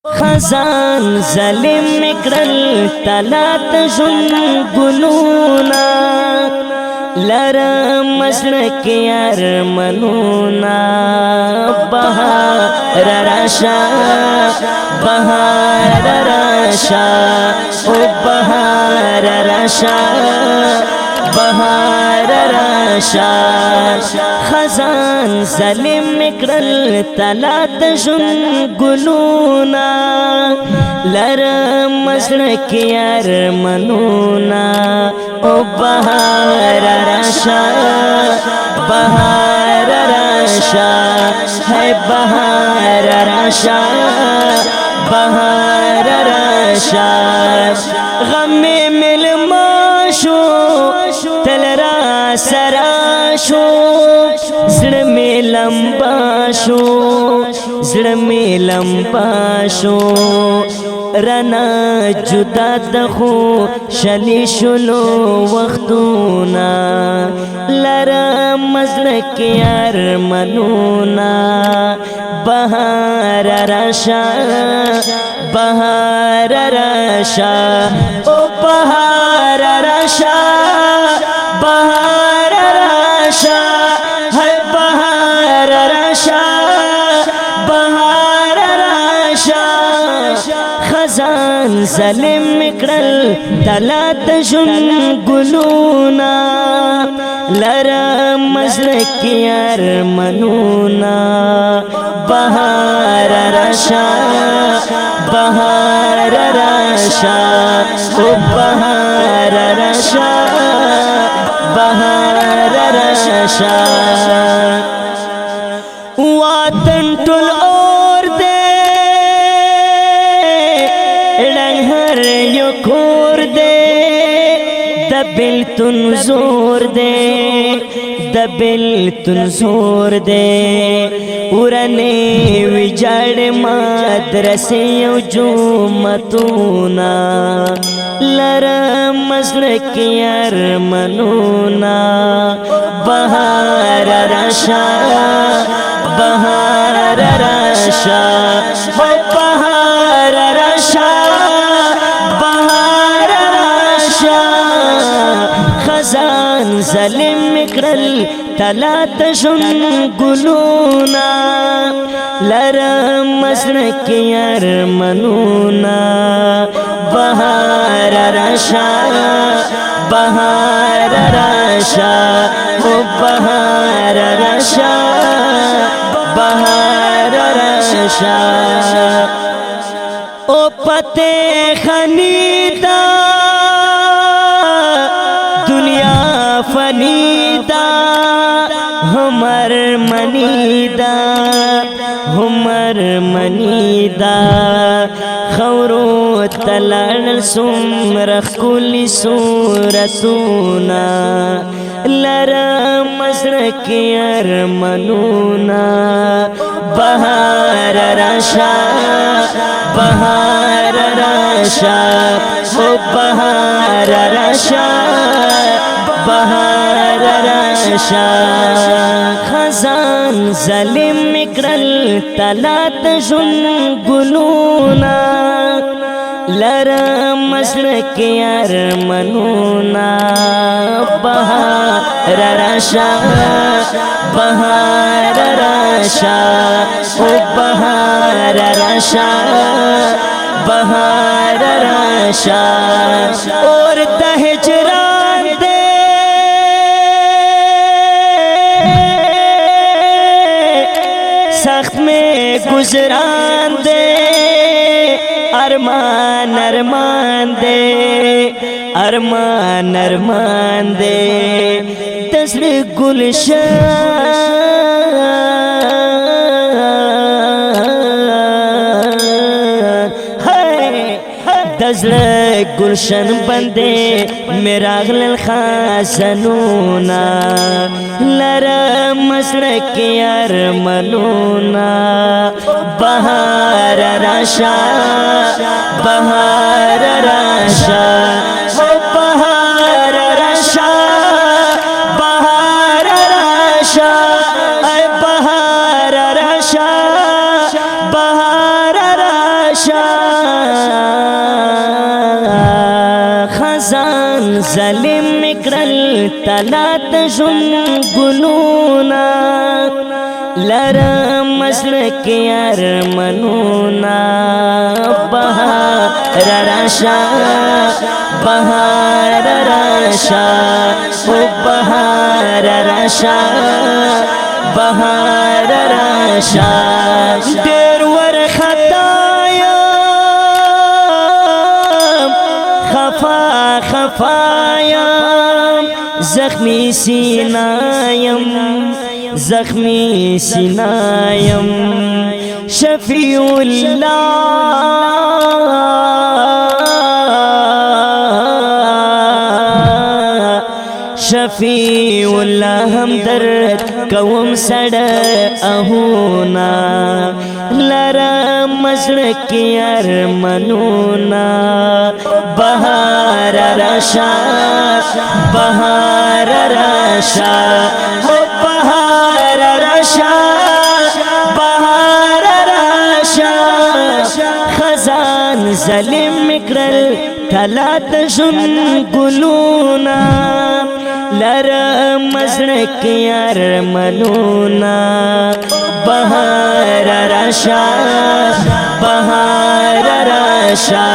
خزان ظلم مکرل تلات جن گلونا لرم مسلک یار منونا بہار راشا بہار راشا او بہار راشا بہار راشا خزان ظلم مکرل تلات جن گلونا لرم مسلک یار منونا او بہار راشا بہار راشا ہے بہار راشا بہار راشا غم مل ماشو تل را سراشو زړه می لمبا شو زړه می لمبا شو رنا جدا دخو شلی شلو وختونا لرا مزلک یار منونا بہار راشا بہار راشا او بہار راشا بہار راشا ہے بہار راشا بہار راشا خزان ظلم مکرل تلات جن گلونا لرا مزلک یار منونا بہار راشا بہار راشا او بہار راشا بہار راشا وطن ټول اور دے ډنګر یو کور دے د بیلتون زور دے د بیلتون زور دے ورنه ویجاړ مدرسې او جوماتونه لرم مسلک یار منونا بہار راشا بہار راشا بہار راشا بہار راشا خزان ظلم مکرل تلات جن گلونا لرم مسلک یار منونا بہار راشا بہار راشا او بہار راشا بہار راشا او پتے خنیدا دنیا فنیدا ہمر منیدا ہمر منیدا خورو تلال سمرخ کلی صورتونا لرم مسلک یار منونا بہار راشا بہار راشا او بہار راشا بہار راشا خزان ظلم مکرل تلات جن گلونا لرم مسلک یار منونا بہار راشا بہار راشا او بہار راشا بہار راشا اور ہجران دے سخت میں گزران دے ارمان ارمان دے ارمان ارمان دے تسر گلشن دزر گلشن بندے میرا غلل خاسنونا لرم مسلک یار منونا بہار راشا بہار راشا بہار راشا بہار راشا بہار راشا راشا خزان ظلم مکرل تلات جن گلونا لرم مسلک ارمنونا بہار راشا بہار راشا او بہار راشا بہار راشا دیر ور خطایم خفا خفایم زخمی سینایم زخمی سینایم شفیع اللہ شفیع اللہ ہمدرد قوم سڑ اہونا لرم مزرق ارمنونا بہار راشا بہار راشا بہار راشا بہار راشا خزان ظلم مکرل تلات جن گلونا لرم مزرق ارمنونا بہار راشا بہار راشا